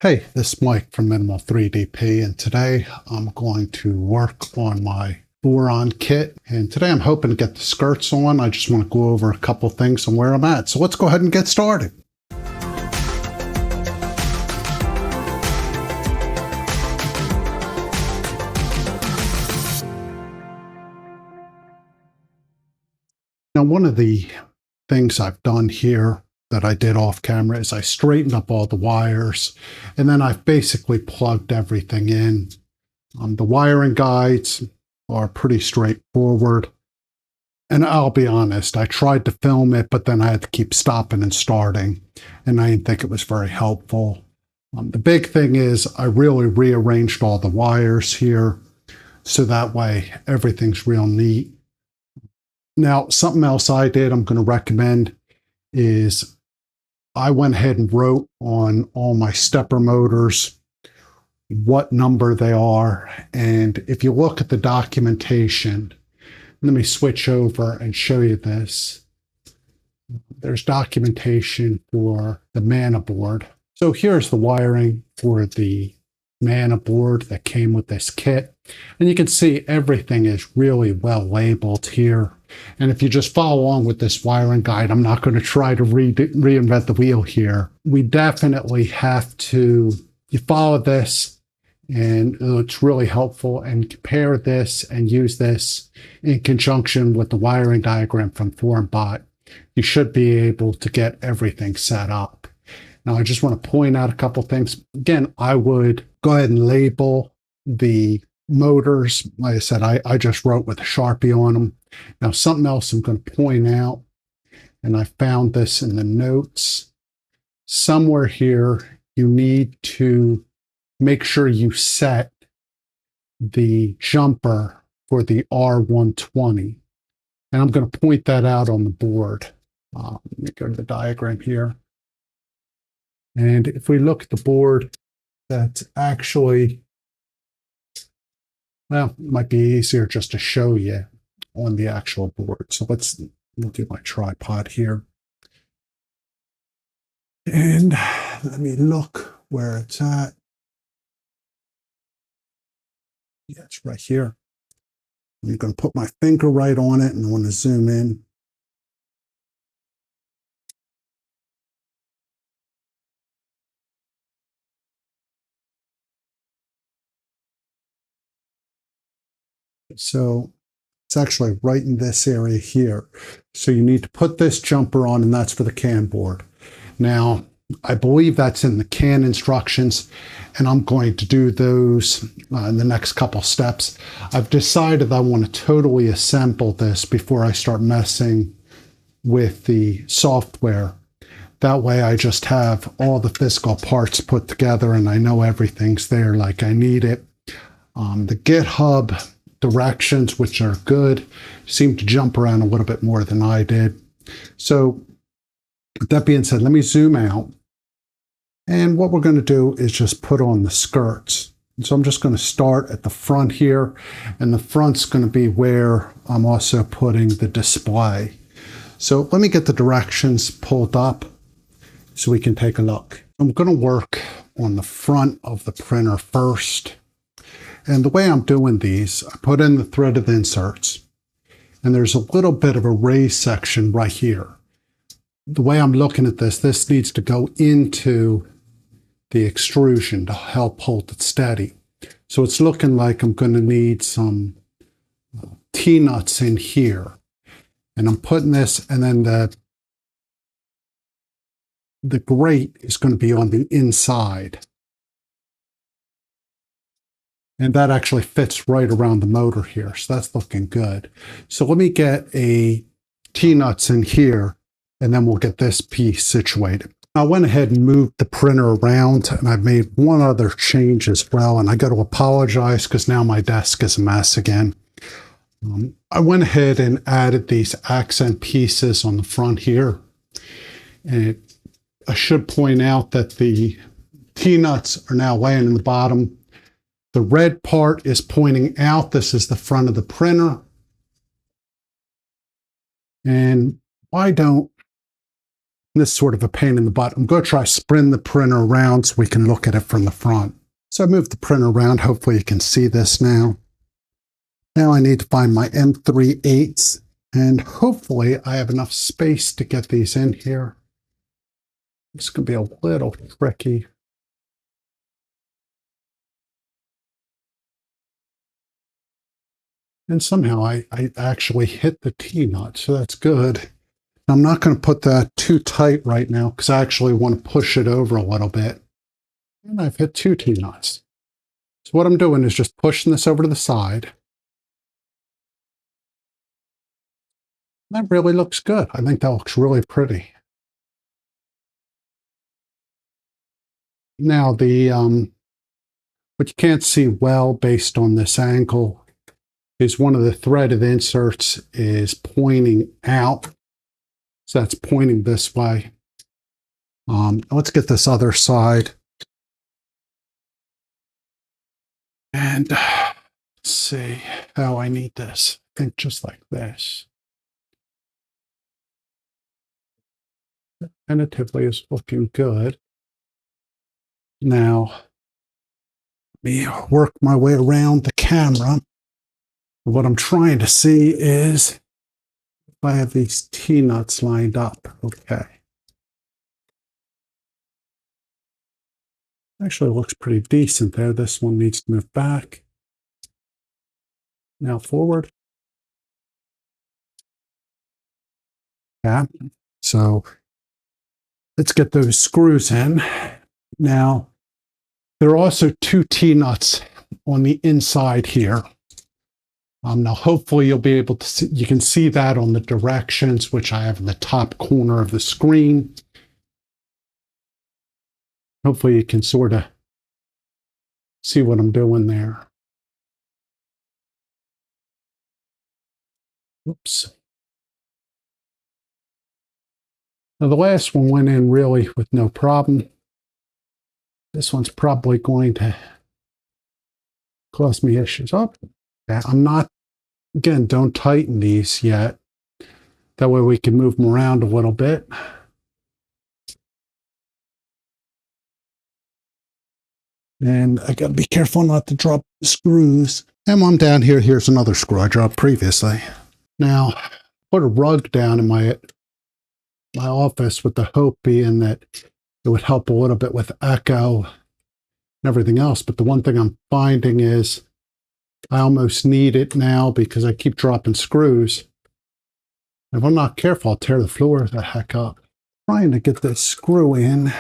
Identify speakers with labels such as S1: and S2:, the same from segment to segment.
S1: Hey, this is Mike from Minimal 3DP, and today I'm going to work on my Voron kit. And today I'm hoping to get the skirts on. I just want to go over a couple things on where I'm at. So let's go ahead and get started. Now, one of the things I've done here that I did off camera is I straightened up all the wires, and then I've basically plugged everything in. The wiring guides are pretty straightforward. And I'll be honest, I tried to film it, but then I had to keep stopping and starting, and I didn't think it was very helpful. The big thing is I really rearranged all the wires here, so that way everything's real neat. Now, something else I did I'm going to recommend is I went ahead and wrote on all my stepper motors what number they are. And if you look at the documentation, let me switch over and show you this. There's documentation for the mana board. So here's the wiring for the mana board that came with this kit. And you can see everything is really well labeled here. And if you just follow along with this wiring guide, I'm not going to try to reinvent the wheel here. We definitely have to, you follow this, and it's really helpful, and compare this and use this in conjunction with the wiring diagram from FormBot. You should be able to get everything set up. Now, I just want to point out a couple things. Again, I would go ahead and label the motors. Like I said, I just wrote with a Sharpie on them. Now, something else I'm going to point out, and I found this in the notes. Somewhere here, you need to make sure you set the jumper for the R120. And I'm going to point that out on the board. Let me go to the diagram here. And if we look at the board, that's actually, well, it might be easier just to show you on the actual board. So we'll do my tripod here. And let me look where it's at. Yeah, it's right here. I'm going to put my finger right on it, and I want to zoom in. So it's actually right in this area here. So you need to put this jumper on, and that's for the CAN board. Now, I believe that's in the CAN instructions, and I'm going to do those in the next couple steps. I've decided I want to totally assemble this before I start messing with the software. That way I just have all the physical parts put together and I know everything's there like I need it. The GitHub directions, which are good, seem to jump around a little bit more than I did. So with that being said, let me zoom out. And what we're going to do is just put on the skirts. And so I'm just going to start at the front here, and the front's going to be where I'm also putting the display. So let me get the directions pulled up so we can take a look. I'm going to work on the front of the printer first. And the way I'm doing these, I put in the threaded inserts, and there's a little bit of a raised section right here. The way I'm looking at this needs to go into the extrusion to help hold it steady. So it's looking like I'm going to need some T-nuts in here. And I'm putting this, and then the grate is going to be on the inside. And that actually fits right around the motor here. So that's looking good. So let me get a T-nuts in here, and then we'll get this piece situated. I went ahead and moved the printer around, and I've made one other change as well. And I got to apologize because now my desk is a mess again. I went ahead and added these accent pieces on the front here. And I should point out that the T-nuts are now laying in the bottom. The red part is pointing out. This is the front of the printer. And why don't This is sort of a pain in the butt. I'm going to try spin the printer around so we can look at it from the front. So I moved the printer around. Hopefully you can see this now. Now I need to find my M3/8s, and hopefully I have enough space to get these in here. It's going to be a little tricky. And somehow I actually hit the T-nut, so that's good. I'm not going to put that too tight right now because I actually want to push it over a little bit. And I've hit 2 T-nuts. So what I'm doing is just pushing this over to the side. That really looks good. I think that looks really pretty. Now what you can't see well based on this angle is one of the threaded inserts is pointing out. So that's pointing this way. Let's get this other side. And let's see how I need this. I think just like this. Tentatively is looking good. Now, let me work my way around the camera. What I'm trying to see is if I have these T-nuts lined up. Okay. Actually looks pretty decent there. This one needs to move back. Now forward. Yeah. So let's get those screws in. Now, there are also 2 T-nuts on the inside here. Now, hopefully you'll be able to see, you can see that on the directions, which I have in the top corner of the screen. Hopefully you can sort of see what I'm doing there. Oops. Now, the last one went in really with no problem. This one's probably going to cause me issues. Oh, I'm not, again, don't tighten these yet. That way we can move them around a little bit. And I got to be careful not to drop the screws. And while I'm down here, here's another screw I dropped previously. Now, put a rug down in my office with the hope being that it would help a little bit with echo and everything else. But the one thing I'm finding is I almost need it now because I keep dropping screws. If I'm not careful, I'll tear the floor the heck up. Trying to get this screw in.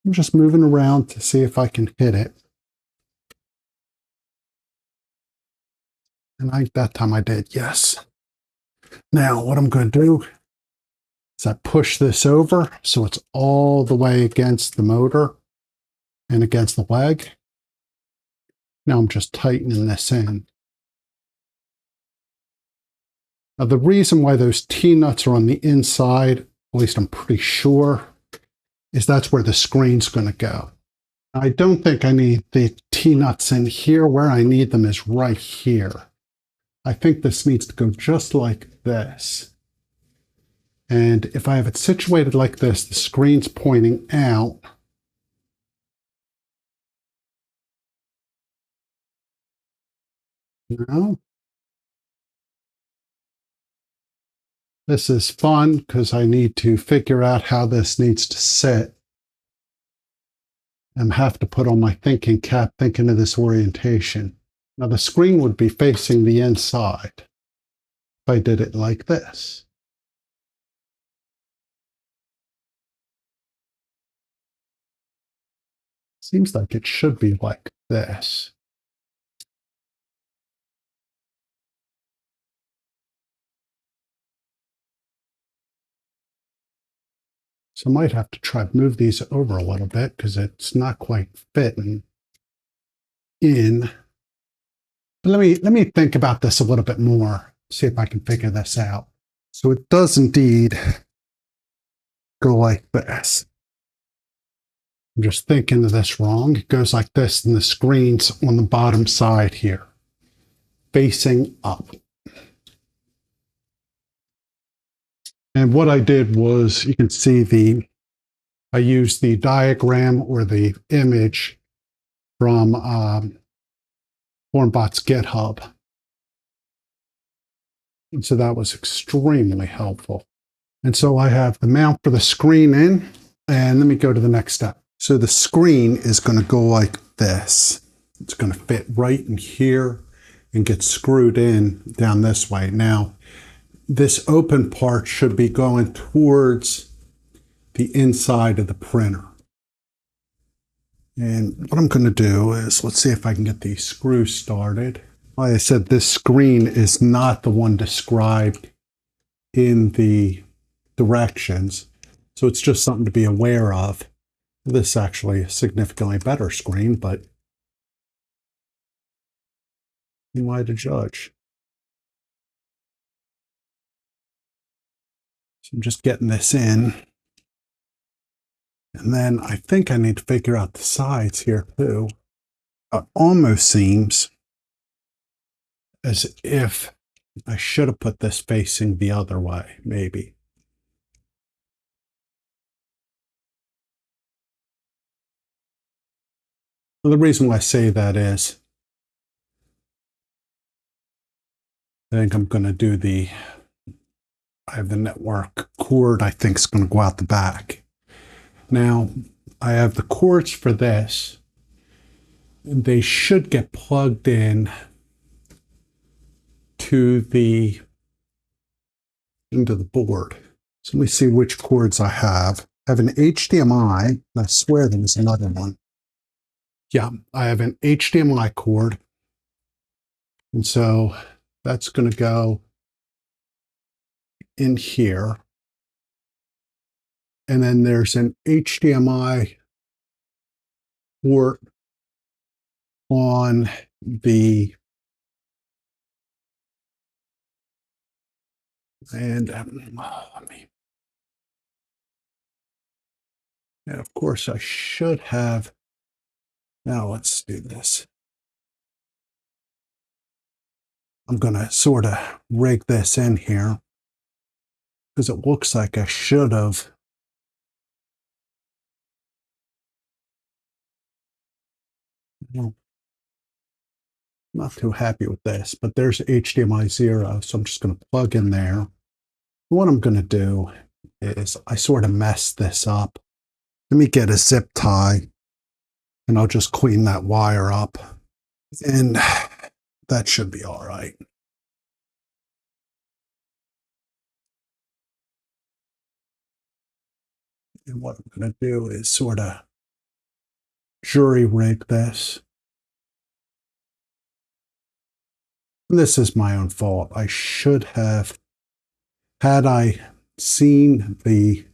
S1: I'm just moving around to see if I can hit it. And that time I did, yes. Now, what I'm going to do is I push this over so it's all the way against the motor and against the leg. Now I'm just tightening this in. Now, the reason why those T-nuts are on the inside, at least I'm pretty sure, is that's where the screen's going to go. I don't think I need the T-nuts in here. Where I need them is right here. I think this needs to go just like this. And if I have it situated like this, the screen's pointing out. No. This is fun because I need to figure out how this needs to sit. And have to put on my thinking cap, thinking of this orientation. Now the screen would be facing the inside if I did it like this. Seems like it should be like this. So I might have to try to move these over a little bit because it's not quite fitting in. But let me think about this a little bit more, see if I can figure this out. So it does indeed go like this. I'm just thinking of this wrong. It goes like this, and the screen's on the bottom side here, facing up. And what I did was, you can see I used the diagram or the image from FormBot's GitHub. And so that was extremely helpful. And so I have the mount for the screen in, and let me go to the next step. So the screen is going to go like this. It's going to fit right in here and get screwed in down this way. Now, this open part should be going towards the inside of the printer. And what I'm going to do is, let's see if I can get these screws started. Like I said, this screen is not the one described in the directions, so it's just something to be aware of. This is actually a significantly better screen, but who am I to judge? So I'm just getting this in. And then I think I need to figure out the sides here too. It almost seems as if I should have put this facing the other way, maybe. Well, the reason why I say that is, I think I'm going to do I have the network cord I think is going to go out the back. Now, I have the cords for this. They should get plugged in into the board. So let me see which cords I have. I have an HDMI, and I swear there was another one. Yeah, I have an HDMI cord. And so that's going to go in here. And then there's an HDMI port on the, and of course I should have, now let's do this. I'm going to sort of rig this in here because it looks like I should have. Not too happy with this, but there's HDMI 0, so I'm just going to plug in there. What I'm going to do is I sort of messed this up. Let me get a zip tie, and I'll just clean that wire up, and that should be all right. And what I'm going to do is sort of jury rig this. And this is my own fault. I should have, had I seen the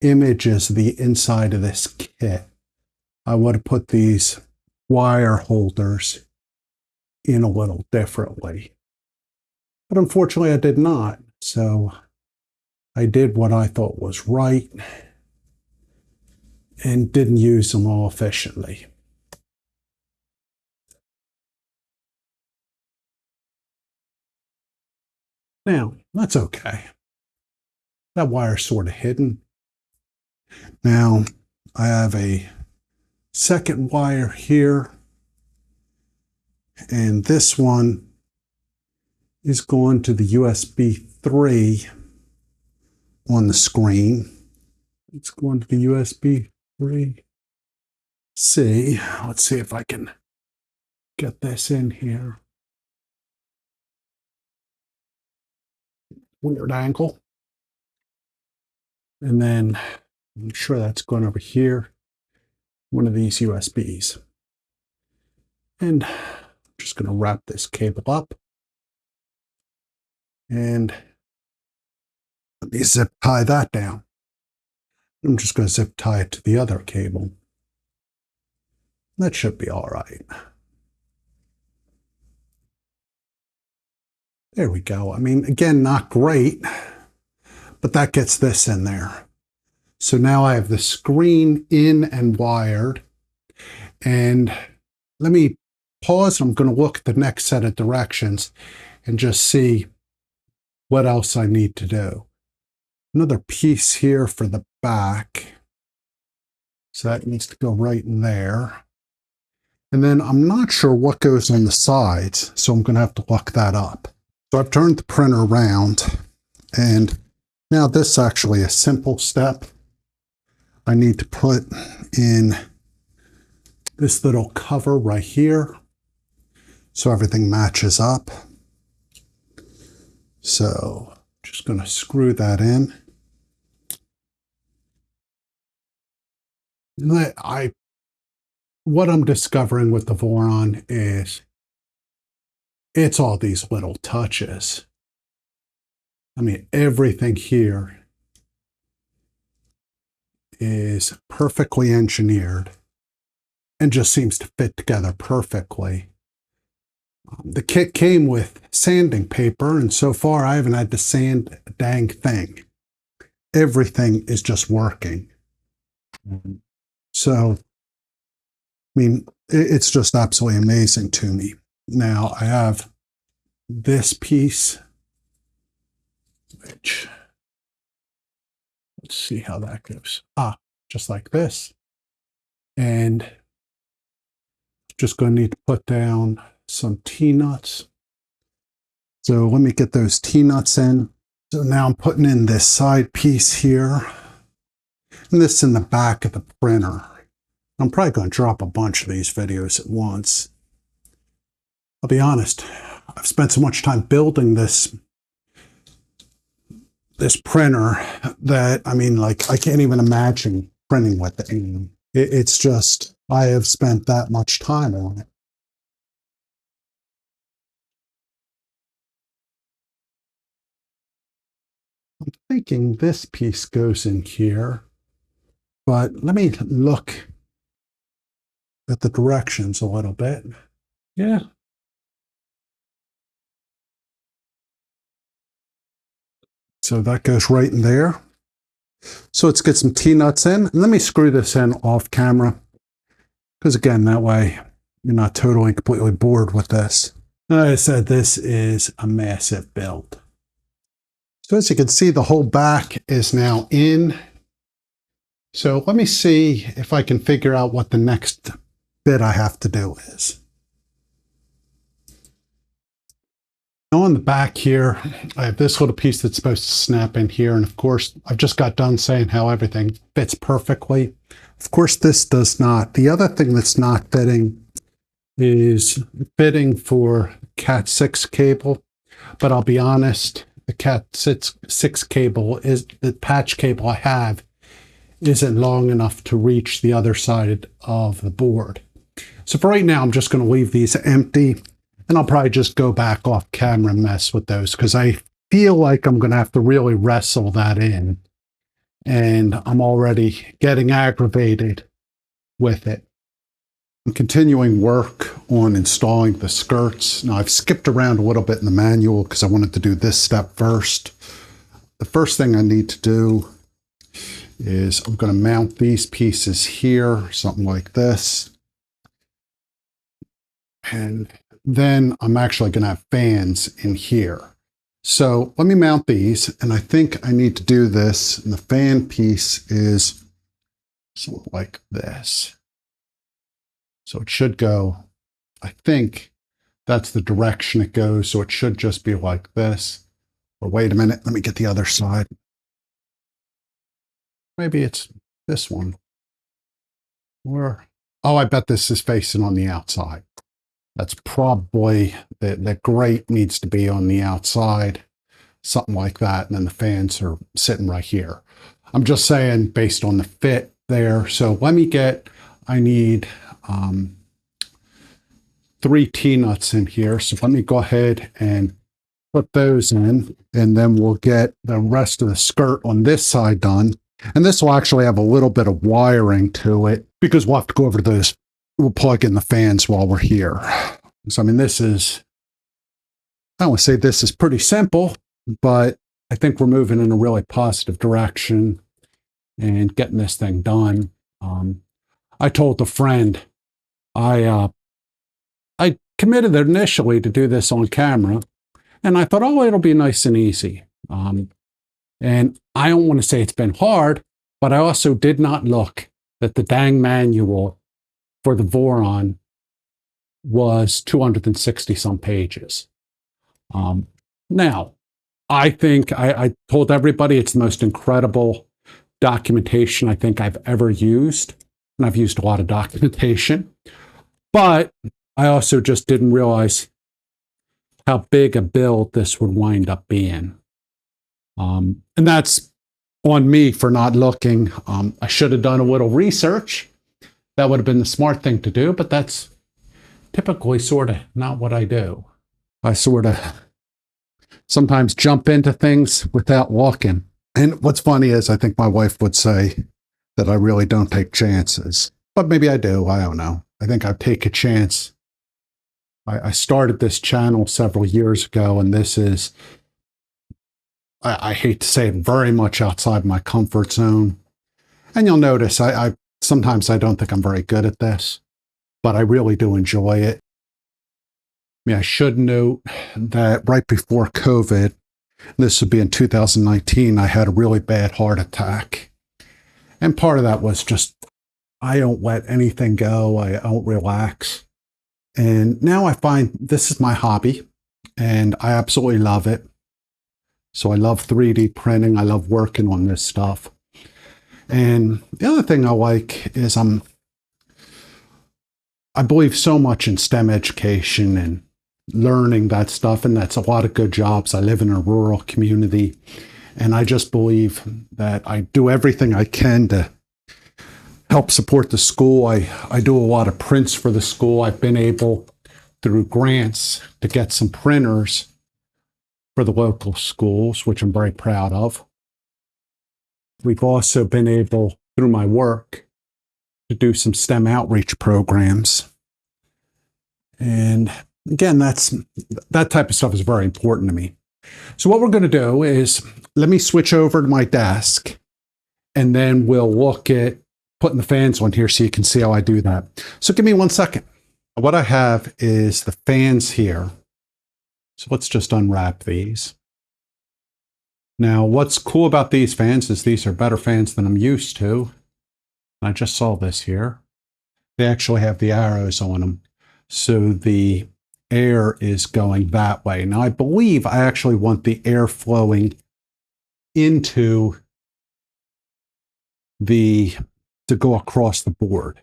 S1: images of the inside of this kit, I would have put these wire holders in a little differently. But unfortunately, I did not. So I did what I thought was right and didn't use them all efficiently. Now, that's okay. That wire's sort of hidden. Now, I have a second wire here, and this one is going to the USB 3 on the screen. It's going to the USB 3C. Let's see if I can get this in here. Weird angle. And then I'm sure that's going over here, one of these USBs. And I'm just going to wrap this cable up. And let me zip tie that down. I'm just going to zip tie it to the other cable. That should be all right. There we go. I mean, again, not great, but that gets this in there. So now I have the screen in and wired. And let me pause. I'm going to look at the next set of directions and just see what else I need to do. another piece here for the back. So that needs to go right in there. And then I'm not sure what goes on the sides, so I'm going to have to look that up. So I've turned the printer around, and now this is actually a simple step. I need to put in this little cover right here so everything matches up. So just going to screw that in. And what I'm discovering with the Voron is it's all these little touches. I mean, everything here is perfectly engineered and just seems to fit together perfectly. The kit came with sanding paper, and so far I haven't had to sand a dang thing. Everything is just working. So, I mean, it's just absolutely amazing to me. Now I have this piece, which, let's see how that goes. Just like this. And just going to need to put down some T-nuts. So let me get those T-nuts in. So now I'm putting in this side piece here. And this in the back of the printer. I'm probably going to drop a bunch of these videos at once. I'll be honest, I've spent so much time building this printer that, I mean, like, I can't even imagine printing with it. It's just, I have spent that much time on it. I'm thinking this piece goes in here, but let me look at the directions a little bit. Yeah. So that goes right in there. So let's get some T-nuts in. And let me screw this in off camera, because again, that way you're not totally completely bored with this. Like I said, this is a massive build. So as you can see, the whole back is now in. So let me see if I can figure out what the next bit I have to do is. Now on the back here, I have this little piece that's supposed to snap in here. And of course, I've just got done saying how everything fits perfectly. Of course, this does not. The other thing that's not fitting is fitting for Cat 6 cable. But I'll be honest, the Cat 6 cable is the patch cable I have isn't long enough to reach the other side of the board. So for right now, I'm just going to leave these empty, and I'll probably just go back off camera and mess with those, because I feel like I'm going to have to really wrestle that in, and I'm already getting aggravated with it. I'm continuing work on installing the skirts. Now I've skipped around a little bit in the manual because I wanted to do this step first. The first thing I need to do is I'm going to mount these pieces here, something like this. And then I'm actually going to have fans in here. So let me mount these, and I think I need to do this. And the fan piece is something like this. So it should go, I think that's the direction it goes. So it should just be like this. Or wait a minute, let me get the other side. Maybe it's this one. Or, oh, I bet this is facing on the outside. That's probably, the grate needs to be on the outside, something like that. And then the fans are sitting right here. I'm just saying based on the fit there. So let me get, I need 3 T-nuts in here. So let me go ahead and put those in, and then we'll get the rest of the skirt on this side done. And this will actually have a little bit of wiring to it, because we'll have to go over to this. We'll plug in the fans while we're here. So, I mean, this is, I don't want to say this is pretty simple, but I think we're moving in a really positive direction and getting this thing done. I told a friend, I committed initially to do this on camera, and I thought, oh, it'll be nice and easy. And I don't want to say it's been hard, but I also did not look that the dang manual for the Voron was 260 some pages. Now, I think I told everybody it's the most incredible documentation I think I've ever used. And I've used a lot of documentation, but I also just didn't realize how big a build this would wind up being. And that's on me for not looking. I should have done a little research. That would have been the smart thing to do, but that's typically sort of not what I do. I sort of sometimes jump into things without looking. And what's funny is I think my wife would say that I really don't take chances, but maybe I do. I don't know. I think I take a chance. I started this channel several years ago, and this is, I hate to say it, very much outside my comfort zone. And you'll notice I sometimes I don't think I'm very good at this, but I really do enjoy it. I mean, I should note that right before COVID, this would be in 2019, I had a really bad heart attack. And part of that was just, I don't let anything go. I don't relax. And now I find this is my hobby and I absolutely love it. So I love 3D printing. I love working on this stuff. And the other thing I like is I believe so much in STEM education and learning that stuff. And that's a lot of good jobs. I live in a rural community. And I just believe that I do everything I can to help support the school. I do a lot of prints for the school. I've been able, through grants, to get some printers for the local schools, which I'm very proud of. We've also been able, through my work, to do some STEM outreach programs. And again, that type of stuff is very important to me. So what we're going to do is, let me switch over to my desk, and then we'll look at putting the fans on here so you can see how I do that. So give me 1 second. What I have is the fans here. So let's just unwrap these. Now, what's cool about these fans is these are better fans than I'm used to. I just saw this here. They actually have the arrows on them. So the air is going that way. Now, I believe I actually want the air flowing into to go across the board.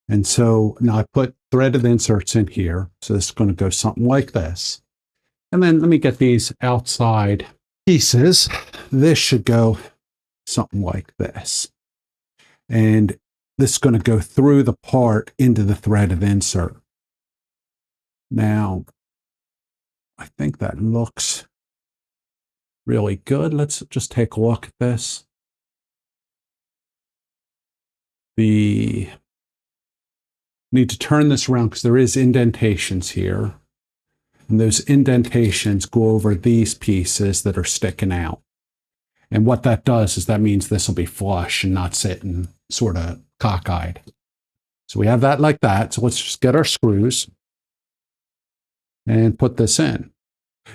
S1: And so now I put threaded inserts in here. So this is going to go something like this. And then let me get these outside pieces. This should go something like this. And this is going to go through the part into the threaded insert. Now, I think that looks really good. Let's just take a look at this. Need to turn this around because there is indentations here. And those indentations go over these pieces that are sticking out. And what that does is that means this will be flush and not sitting sort of cockeyed. So we have that like that. So let's just get our screws and put this in.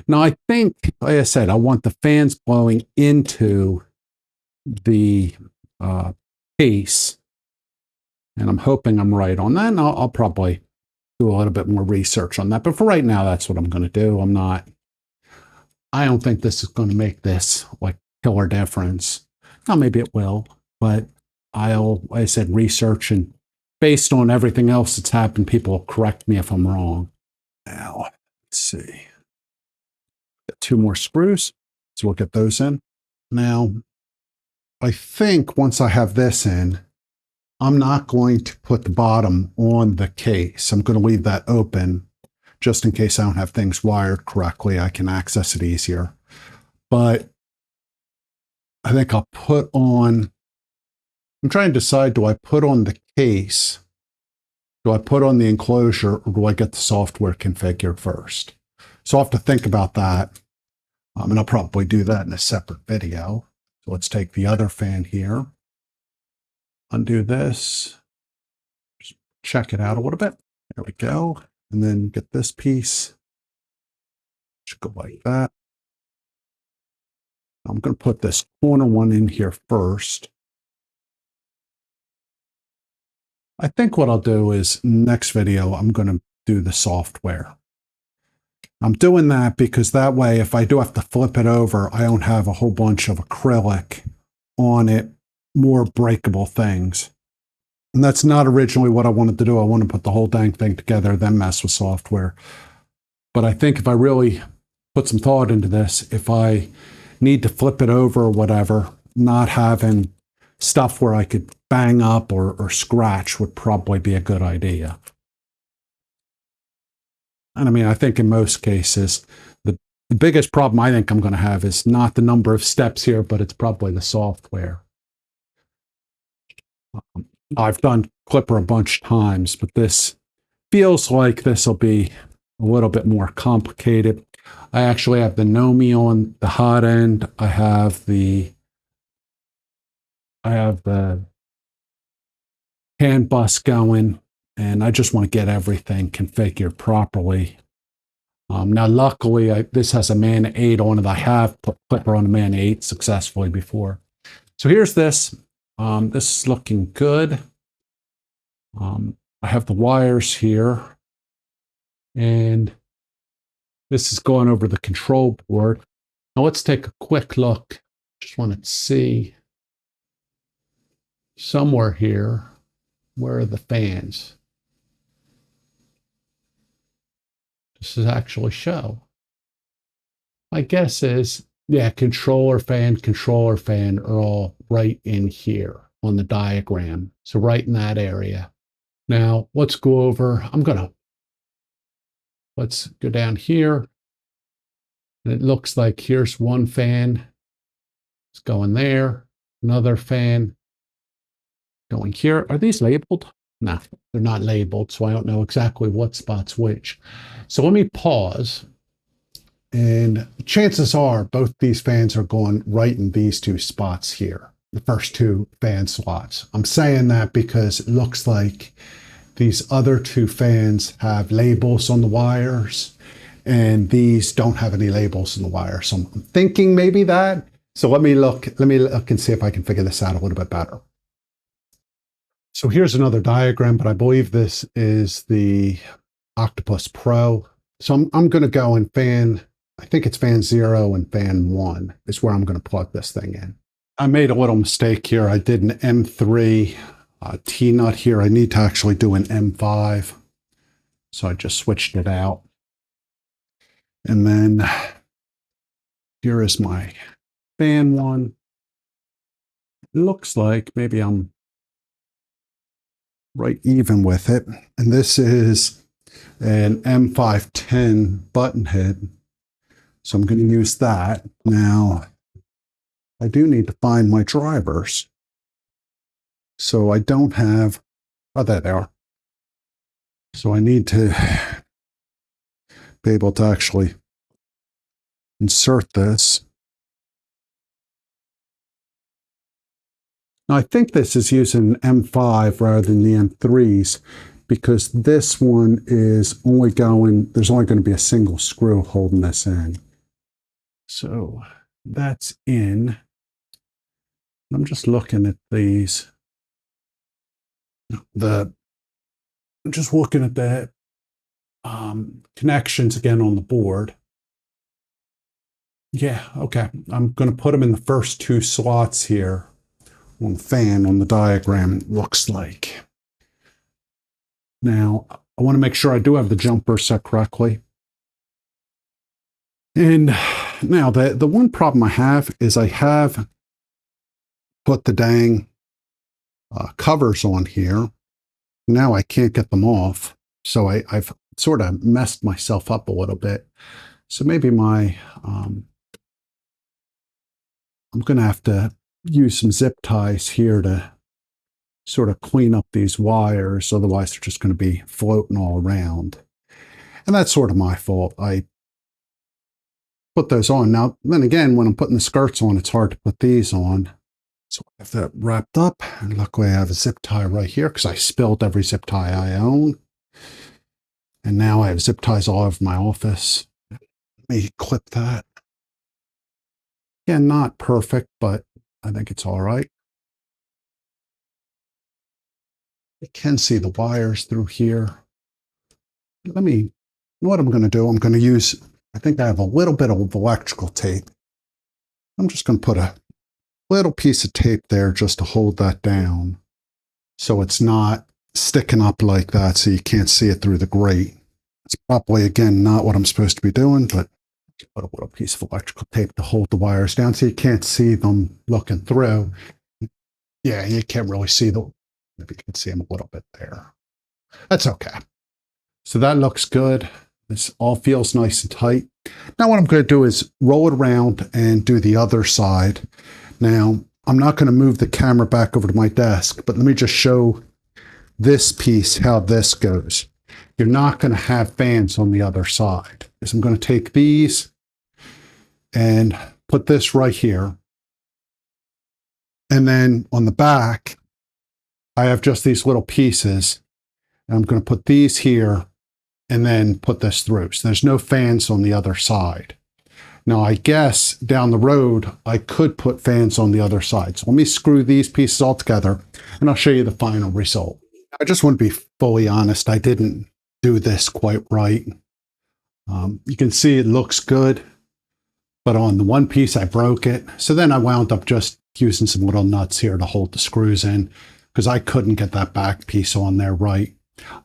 S1: Now I think, like I said, I want the fans blowing into the case. And I'm hoping I'm right on that. And I'll probably do a little bit more research on that. But for right now, that's what I'm going to do. I don't think this is going to make this like killer difference. Now, maybe it will, but like I said, research, and based on everything else that's happened, people will correct me if I'm wrong. Now, let's see. Got 2 more screws. So we'll get those in. Now, I think once I have this in, I'm not going to put the bottom on the case. I'm going to leave that open just in case I don't have things wired correctly. I can access it easier. But I think I'll put on, I'm trying to decide, do I put on the case? Do I put on the enclosure, or do I get the software configured first? So I'll have to think about that. And I'll probably do that in a separate video. So let's take the other fan here. Undo this, just check it out a little bit. There we go. And then get this piece. Should go like that. I'm going to put this corner one in here first. I think what I'll do is next video, I'm going to do the software. I'm doing that because that way, if I do have to flip it over, I don't have a whole bunch of acrylic on it, more breakable things. And that's not originally what I wanted to do. I want to put the whole dang thing together, then mess with software. But I think if I really put some thought into this, if I need to flip it over or whatever, not having stuff where I could bang up or scratch would probably be a good idea. And I mean, I think in most cases, the biggest problem I think I'm going to have is not the number of steps here, but it's probably the software. I've done Clipper a bunch of times, but this feels like this will be a little bit more complicated. I actually have the Nomi on the hot end. I have the hand bus going, and I just want to get everything configured properly. Now, luckily, this has a Man 8 on it. I have put Clipper on a Man 8 successfully before. So here's this. This is looking good. I have the wires here, and this is going over the control board. Now let's take a quick look. Just want to see somewhere here, where are the fans? Does this actually show? My guess is, yeah, controller fan are all right in here on the diagram. So right in that area. Now let's go over, let's go down here. And it looks like here's one fan. It's going there. Another fan going here. Are these labeled? No, they're not labeled, so I don't know exactly what spot's which. So let me pause. And chances are both these fans are going right in these two spots here, the first two fan slots. I'm saying that because it looks like these other two fans have labels on the wires, and these don't have any labels on the wire. So I'm thinking maybe that. So let me look and see if I can figure this out a little bit better. So here's another diagram, but I believe this is the Octopus Pro. So I'm going to go in fan, I think it's fan 0 and fan 1 is where I'm going to plug this thing in. I made a little mistake here. I did an M3 T-nut here. I need to actually do an M5. So I just switched it out. And then here is my fan 1. It looks like maybe I'm right even with it. And this is an M510 button head. So I'm going to use that. Now, I do need to find my drivers. So I don't have, oh, there they are. So I need to be able to actually insert this. Now, I think this is using M5 rather than the M3s because this one is only going, there's only going to be a single screw holding this in. So that's in. I'm just looking at these. I'm just looking at the connections again on the board. Yeah, okay. I'm going to put them in the first two slots here on the fan on the diagram, it looks like. Now, I want to make sure I do have the jumper set correctly. And now, the one problem I have is I have put the dang covers on here. Now I can't get them off. So I've sort of messed myself up a little bit. So maybe I'm going to have to use some zip ties here to sort of clean up these wires. Otherwise, they're just going to be floating all around. And that's sort of my fault. I put those on. Now, then again, when I'm putting the skirts on, it's hard to put these on. So I have that wrapped up. And luckily, I have a zip tie right here because I spilled every zip tie I own. And now I have zip ties all over my office. Let me clip that. Again, not perfect, but I think it's all right. You can see the wires through here. Let me, you know what I'm going to do? I'm going to use, I think I have a little bit of electrical tape. I'm just going to put a little piece of tape there just to hold that down so it's not sticking up like that so you can't see it through the grate. It's probably, again, not what I'm supposed to be doing, but put a little piece of electrical tape to hold the wires down so you can't see them looking through. Yeah, you can't really see them. Maybe you can see them a little bit there. That's okay. So that looks good. This all feels nice and tight. Now what I'm going to do is roll it around and do the other side. Now, I'm not going to move the camera back over to my desk, but let me just show this piece how this goes. You're not going to have fans on the other side. So I'm going to take these and put this right here. And then on the back, I have just these little pieces. And I'm going to put these here and then put this through. So there's no fans on the other side. Now, I guess down the road, I could put fans on the other side. So let me screw these pieces all together and I'll show you the final result. I just want to be fully honest. I didn't do this quite right. You can see it looks good, but on the one piece, I broke it. So then I wound up just using some little nuts here to hold the screws in because I couldn't get that back piece on there right.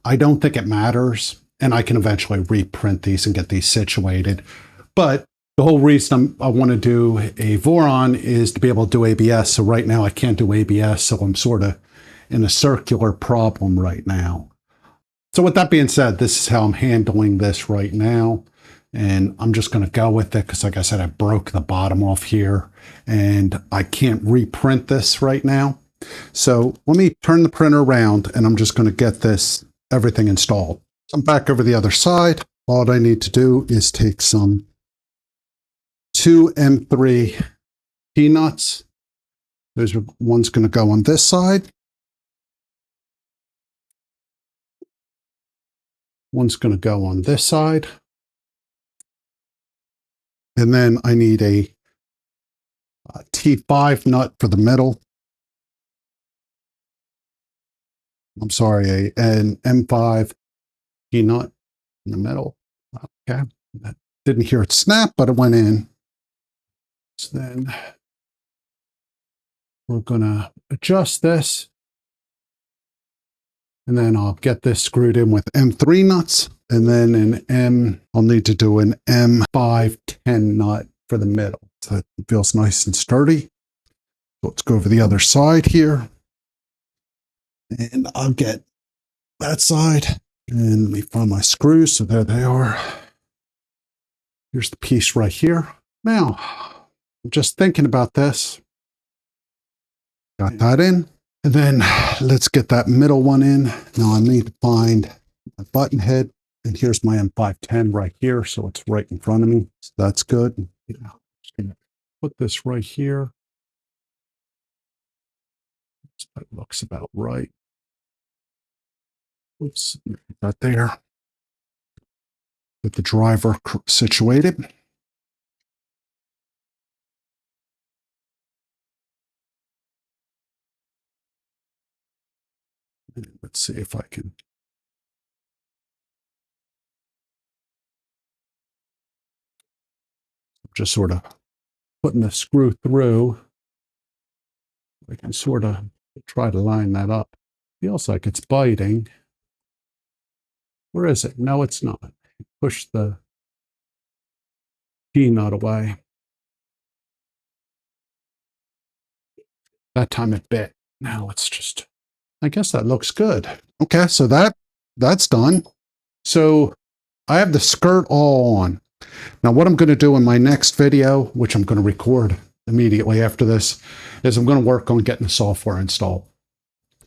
S1: I don't think it matters, and I can eventually reprint these and get these situated. But the whole reason I want to do a Voron is to be able to do ABS. So right now I can't do ABS, so I'm sort of in a circular problem right now. So with that being said, this is how I'm handling this right now. And I'm just going to go with it because, like I said, I broke the bottom off here and I can't reprint this right now. So let me turn the printer around and I'm just going to get everything installed. I'm back over the other side. All I need to do is take some 2 M3 peanuts. There's one's going to go on this side. One's going to go on this side. And then I need a T5 nut for the middle. I'm sorry, an M5 peanut in the middle. Okay. I didn't hear it snap, but it went in. So then we're going to adjust this. And then I'll get this screwed in with M3 nuts. And then I'll need to do an M510 nut for the middle. So it feels nice and sturdy. So let's go over the other side here. And I'll get that side. And let me find my screws. So there they are. Here's the piece right here. Now, I'm just thinking about this. Got that in. And then let's get that middle one in. Now I need to find my button head. And here's my M510 right here. So it's right in front of me. So that's good. Just gonna put this right here. That looks about right. Oops, that there. Get the driver situated. Let's see if I can. Just sort of putting the screw through. I can sort of try to line that up. Feels like it's biting. Where is it? No, it's not. Push the peanut away. That time it bit. Now let's just, I guess that looks good. Okay, so that's done. So I have the skirt all on. Now what I'm going to do in my next video, which I'm going to record immediately after this, is I'm going to work on getting the software installed.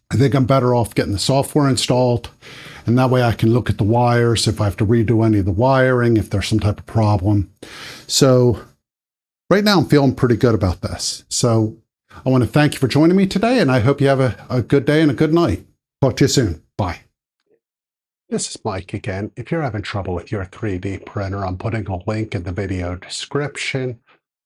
S1: I think I'm better off getting the software installed, and that way I can look at the wires, if I have to redo any of the wiring, if there's some type of problem. So right now I'm feeling pretty good about this. So I want to thank you for joining me today, and I hope you have a good day and a good night. Talk to you soon. Bye. This is Mike again. If you're having trouble with your 3D printer, I'm putting a link in the video description.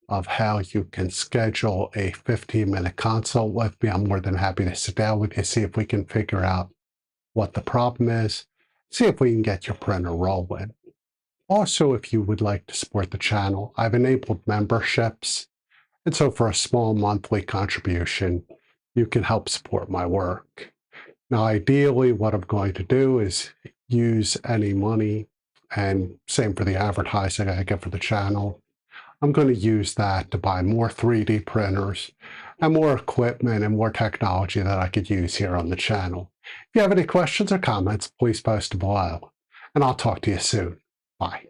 S1: of how you can schedule a 15-minute consult with me. I'm more than happy to sit down with you, see if we can figure out what the problem is, see if we can get your printer rolling. Also, if you would like to support the channel, I've enabled memberships. And so for a small monthly contribution, you can help support my work. Now, ideally, what I'm going to do is use any money, and same for the advertising I get for the channel. I'm going to use that to buy more 3D printers and more equipment and more technology that I could use here on the channel. If you have any questions or comments, please post below, and I'll talk to you soon. Bye.